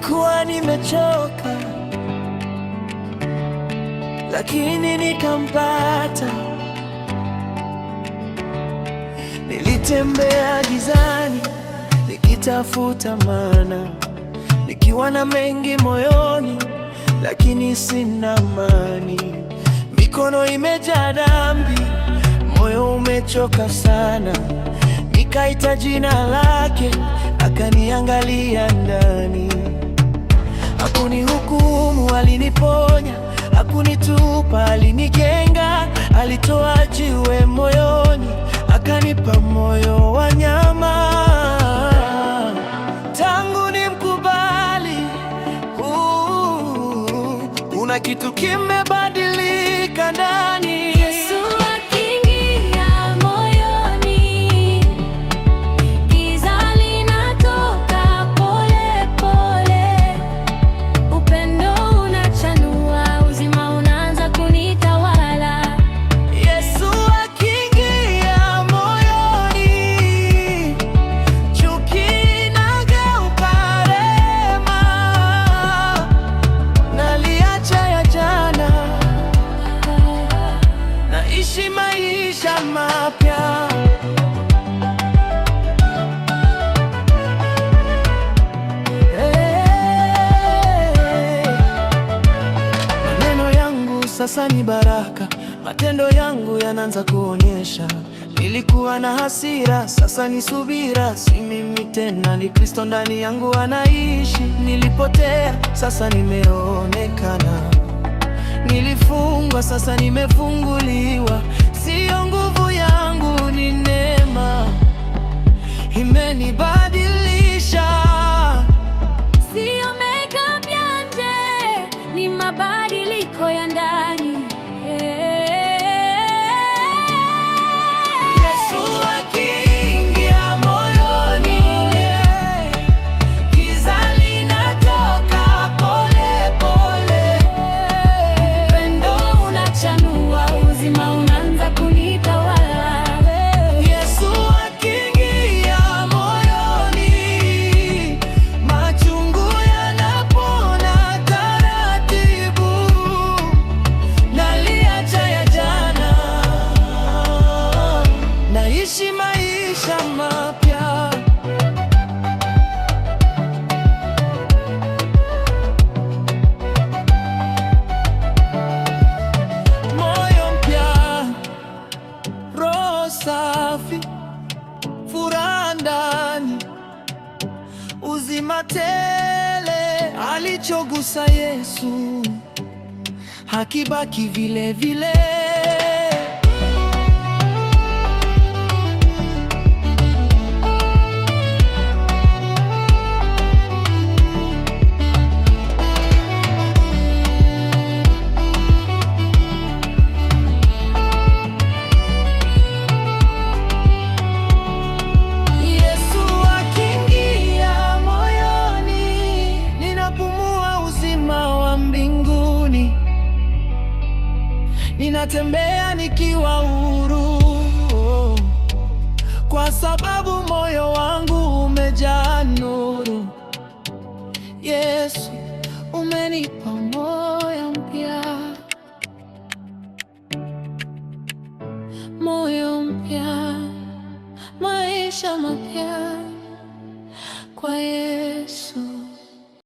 Nilikuwa nimechoka, lakini nikampata. Nilitembea gizani nikitafuta maana, nikiwa na mengi moyoni, lakini sina amani. Mikono imejaa dhambi, moyo umechoka sana. Nikaita jina lake, akaniangalia ndani. Hakunihukumu, aliniponya. Hakunitupa, alinijenga. Alitoa jiwe moyoni, akanipa moyo wa nyama. Tangu nimkubali, kuna kitu kimebadilika ndani. Maisha mapya. Maneno yangu sasa ni baraka, matendo yangu yanaanza kuonyesha. Nilikuwa na hasira, sasa ni subira. Si mimi tena, ni Kristo ndani yangu anaishi. Nilipotea, sasa nimeonekana. Nilifungwa, sasa nimefunguliwa. Sio nguvu yangu, ni neema imenibadilisha. Sio makeup ya nje, ni mabadiliko ya ndani. Yesu akiingia moyoni, giza linatoka pole pole. Upendo unachanua, uzima unaanza kunitawala. Yesu akiingia moyoni, machungu yanapona taratibu. Naliacha ya jana, naishi maisha mapya. Moyo mpya, roho safi, furaha ndani, uzima tele. Alichogusa Yesu hakibaki vile vile. Yesu akiingia moyoni, ninapumua uzima wa mbinguni. Ninatembea nikiwa huru, kwa sababu moyo wangu umejaa nuru. Yesu, umenipa moyo mpya, moyo mpya, maisha mapya kwa Yesu.